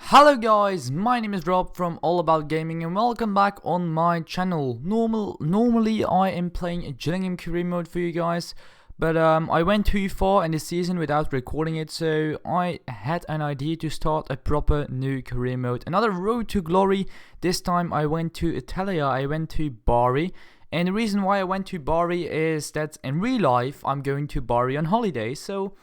Hello guys, my name is Rob from AllAboutGaming and welcome back on my channel. Normally I am playing a Gillingham career mode for you guys, but I went too far in the season without recording it, so I had an idea to start a proper new career mode. Another road to glory. This time I went to Italia, I went to Bari. And the reason why I went to Bari is that in real life I'm going to Bari on holiday, so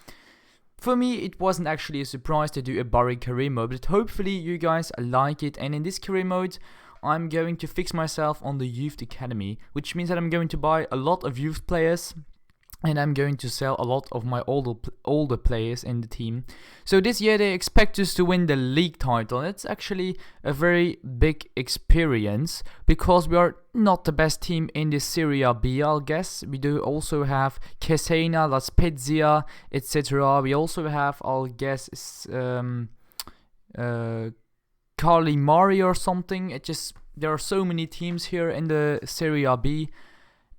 for me, it wasn't actually a surprise to do a Bari career mode, but hopefully you guys like it. And in this career mode, I'm going to fix myself on the youth academy, which means that I'm going to buy a lot of youth players and I'm going to sell a lot of my older players in the team. So this year they expect us to win the league title. It's actually a very big experience because we are not the best team in the Serie B, I guess. We do also have Cesena, La Spezia, etc. We also have, I'll guess, Cagliari or something. There are so many teams here in the Serie B.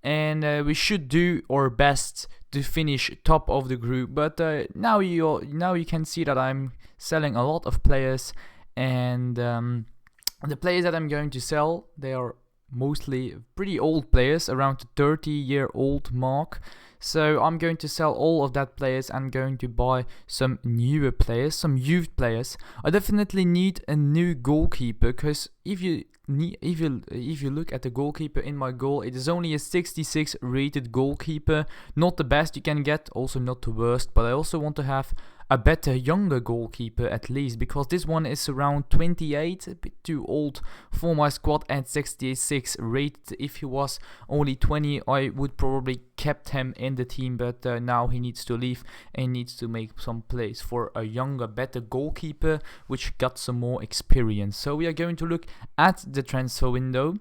And we should do our best to finish top of the group. But now you can see that I'm selling a lot of players, and the players that I'm going to sell, they are mostly pretty old players, around the 30-year-old mark. So I'm going to sell all of that players. I'm going to buy some newer players, some youth players. I definitely need a new goalkeeper, because if you look at the goalkeeper in my goal, it is only a 66 rated goalkeeper. Not the best you can get, also not the worst, but I also want to have a better younger goalkeeper at least, because this one is around 28, a bit too old for my squad, and 66 rated. If he was only 20, I would probably kept him in the team, but now he needs to leave and needs to make some place for a younger, better goalkeeper which got some more experience. So we are going to look at the transfer window.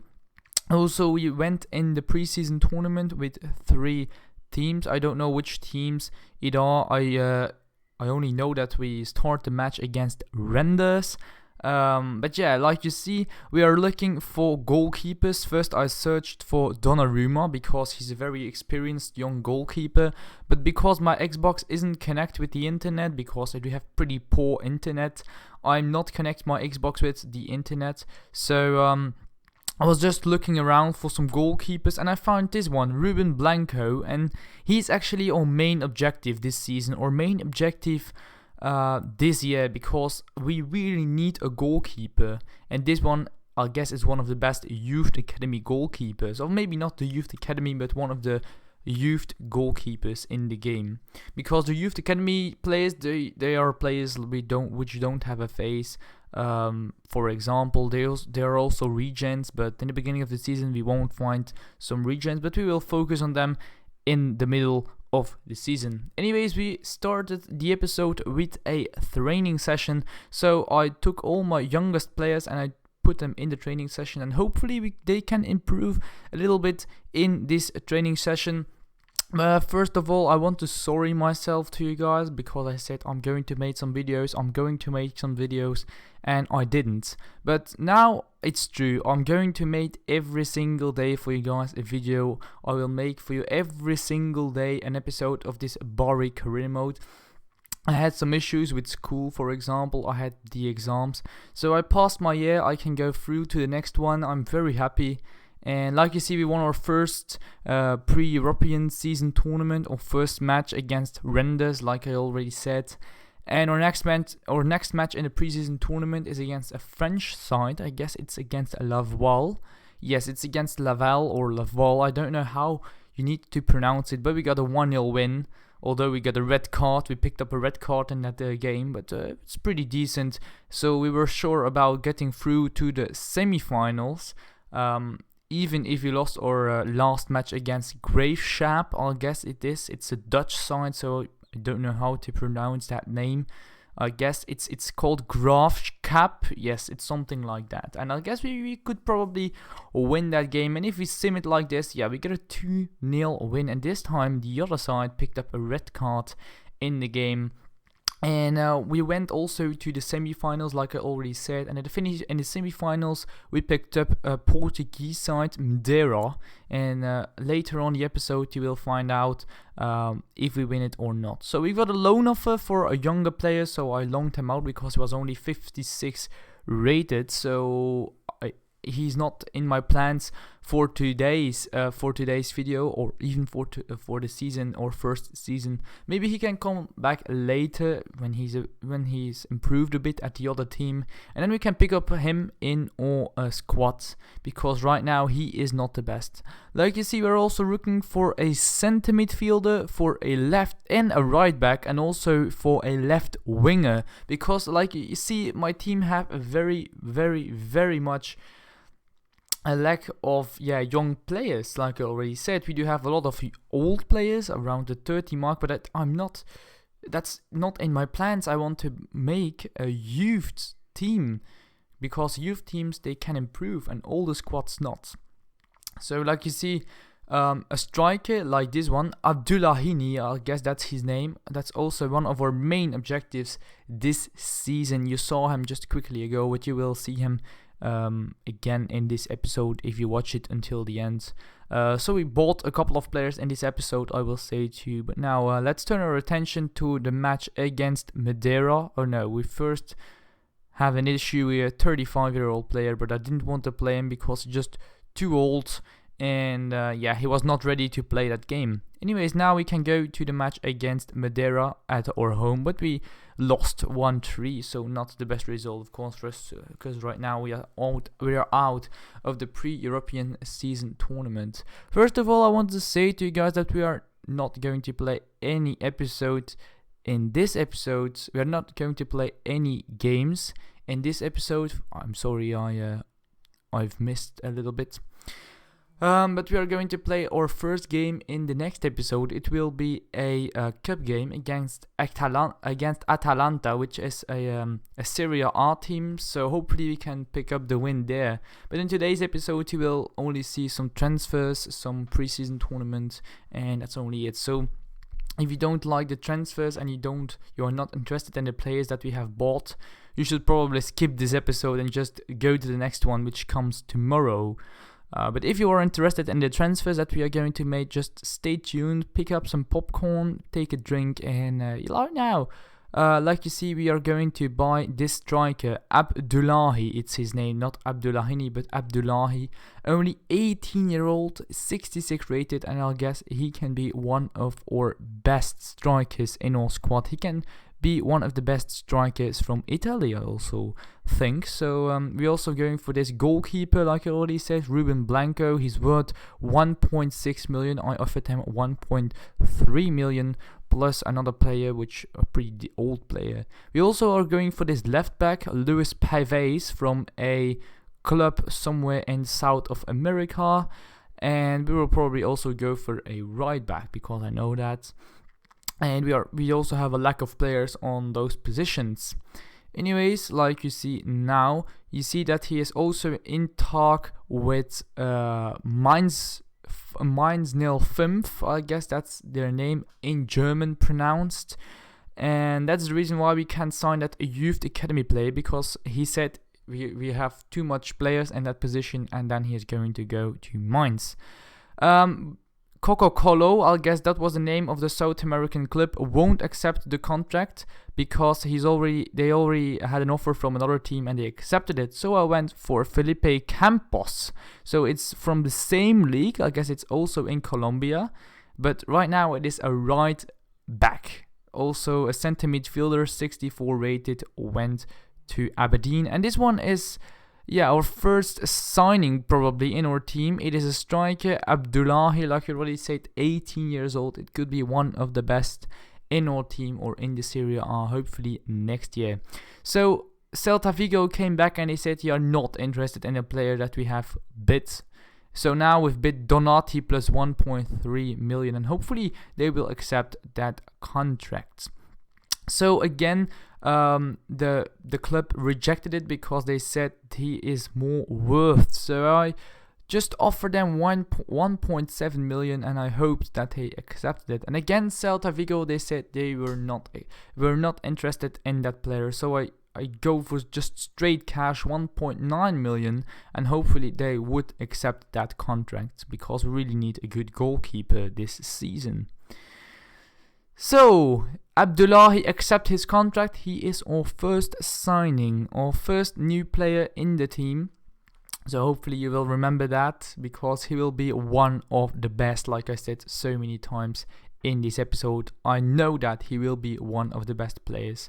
Also, we went in the preseason tournament with 3 teams. I don't know which teams it are. I only know that we start the match against Renders. But yeah, like you see, we are looking for goalkeepers. First I searched for Donnarumma because he's a very experienced young goalkeeper. But because my Xbox isn't connected with the internet, because I do have pretty poor internet, I'm not connecting my Xbox with the internet. So I was just looking around for some goalkeepers and I found this one, Ruben Blanco, and he's actually our main objective this season, or main objective this year, because we really need a goalkeeper. And this one, I guess, is one of the best youth academy goalkeepers, or maybe not the youth academy, but one of the youth goalkeepers in the game, because the youth academy players, they are players which don't have a face. For example, there are also regens, but in the beginning of the season we won't find some regens, but we will focus on them in the middle of the season. Anyways, we started the episode with a training session, so I took all my youngest players and I put them in the training session, and hopefully they can improve a little bit in this training session. First of all, I want to sorry myself to you guys, because I said I'm going to make some videos, and I didn't. But now it's true, I'm going to make every single day for you guys a video. I will make for you every single day an episode of this Bari career mode. I had some issues with school, for example. I had the exams, so I passed my year. I can go through to the next one. I'm very happy. And like you see, we won our first pre-European season tournament, or first match against Renders, like I already said. And our next match in the preseason tournament is against a French side. I guess it's against Laval. Yes, it's against Laval or Laval. I don't know how you need to pronounce it, but we got a 1-0 win. Although we got a red card, we picked up a red card in that game, but it's pretty decent. So we were sure about getting through to the semi-finals. Even if we lost our last match against Graafschap, I guess it is. It's a Dutch side, so I don't know how to pronounce that name. I guess it's called Graafschap. Yes, it's something like that. And I guess we could probably win that game. And if we sim it like this, yeah, we get a 2-0 win. And this time the other side picked up a red card in the game. And we went also to the semi-finals, like I already said. And at the finish in the semi-finals, we picked up a Portuguese side, Madeira. And later on the episode, you will find out if we win it or not. So we got a loan offer for a younger player, so I loaned him out because he was only 56 rated. So he's not in my plans for today's video, or even for the season or first season. Maybe he can come back later when he's improved a bit at the other team, and then we can pick up him in our squads, because right now he is not the best. Like you see, we're also looking for a center midfielder, for a left and a right back, and also for a left winger, because like you see, my team have a very much a lack of young players. Like I already said, we do have a lot of old players around the 30 mark, but that's not in my plans. I want to make a youth team, because youth teams, they can improve and older squads not. So like you see, a striker like this one, Abdullahini, I guess that's his name. That's also one of our main objectives this season. You saw him just quickly ago, but you will see him again in this episode if you watch it until the end. So we bought a couple of players in this episode, I will say to you. But now let's turn our attention to the match against Madeira. Oh no, we first have an issue with a 35-year-old player, but I didn't want to play him because he's just too old. And he was not ready to play that game. Anyways, now we can go to the match against Madeira at our home, but we lost 1-3, so not the best result, of course, for us, because right now we are out of the pre-European season tournament. First of all, I want to say to you guys that we are not going to play any episodes in this episode. We are not going to play any games in this episode. I'm sorry, I've missed a little bit. But we are going to play our first game in the next episode. It will be a cup game against Atalanta, which is a Serie A team. So hopefully we can pick up the win there. But in today's episode, you will only see some transfers, some preseason tournaments, and that's only it. So if you don't like the transfers and you are not interested in the players that we have bought, you should probably skip this episode and just go to the next one, which comes tomorrow. But if you are interested in the transfers that we are going to make, just stay tuned, pick up some popcorn, take a drink, and now, like you see, we are going to buy this striker, Abdullahi. It's his name, not Abdullahini, but Abdullahi. Only 18-year-old, 66 rated, and I'll guess he can be one of our best strikers in our squad. He can be one of the best strikers from Italy, I also think. So we're also going for this goalkeeper, like I already said, Ruben Blanco. He's worth 1.6 million. I offered him 1.3 million plus another player, which a pretty old player. We also are going for this left back, Luis Paves, from a club somewhere in South of America. And we will probably also go for a right back, because I know that. And we also have a lack of players on those positions. Anyways, like you see now, you see that he is also in talk with Mainz 05. I guess that's their name in German pronounced. And that's the reason why we can't sign that youth academy player, because he said we have too much players in that position, and then he is going to go to Mainz. Coca-Cola, I guess that was the name of the South American club, won't accept the contract because they already had an offer from another team and they accepted it. So I went for Felipe Campos. So it's from the same league. I guess it's also in Colombia, but right now it is a right back. Also a center midfielder, 64 rated, went to Aberdeen, and this one is our first signing probably in our team. It is a striker, Abdullahi, like I already said, 18 years old. It could be one of the best in our team or in the Serie A, hopefully next year. So Celta Vigo came back and they said they are not interested in a player that we have bid. So now we've bid Donati plus 1.3 million, and hopefully they will accept that contract. So again, the club rejected it because they said he is more worth. So I just offered them 1.7 million, and I hoped that they accepted it. And again, Celta Vigo, they said they were not interested in that player, so I go for just straight cash, 1.9 million, and hopefully they would accept that contract, because we really need a good goalkeeper this season. So, Abdullahi accept his contract. He is our first signing, our first new player in the team. So hopefully you will remember that, because he will be one of the best, like I said so many times in this episode. I know that he will be one of the best players.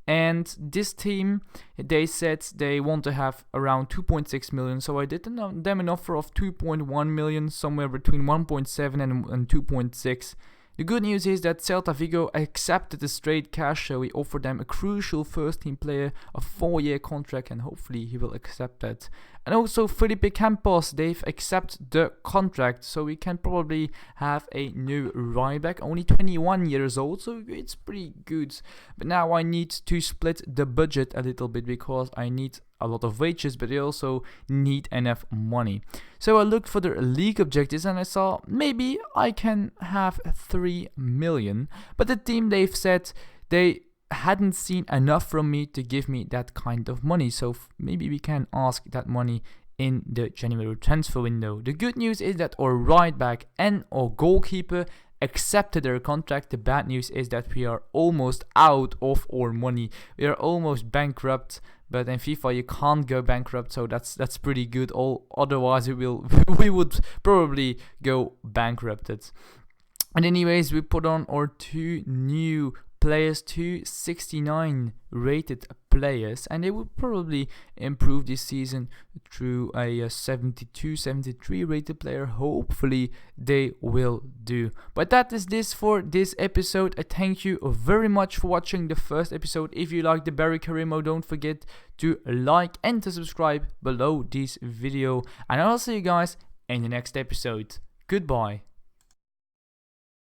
And this team, they said they want to have around 2.6 million. So I did them an offer of 2.1 million, somewhere between 1.7 and 2.6. The good news is that Celta Vigo accepted the straight cash, so we offered them a crucial first team player, a 4-year contract, and hopefully he will accept that. And also Felipe Campos, they've accepted the contract, so we can probably have a new right back, only 21 years old, so it's pretty good. But now I need to split the budget a little bit, because I need a lot of wages, but they also need enough money. So I looked for the league objectives, and I saw maybe I can have 3 million. But the team, they've said they hadn't seen enough from me to give me that kind of money. So maybe we can ask that money in the January transfer window. The good news is that our right back and our goalkeeper accepted their contract. The bad news is that we are almost out of our money. We are almost bankrupt. But in FIFA you can't go bankrupt, so that's pretty good. Otherwise we would probably go bankrupted. And anyways, we put on our 2 new players, 269 rated players, and they will probably improve this season through a 72, 73 rated player. Hopefully they will do. But that is this for this episode. I thank you very much for watching the first episode. If you like the Bari career mode, don't forget to like and to subscribe below this video, and I'll see you guys in the next episode. Goodbye.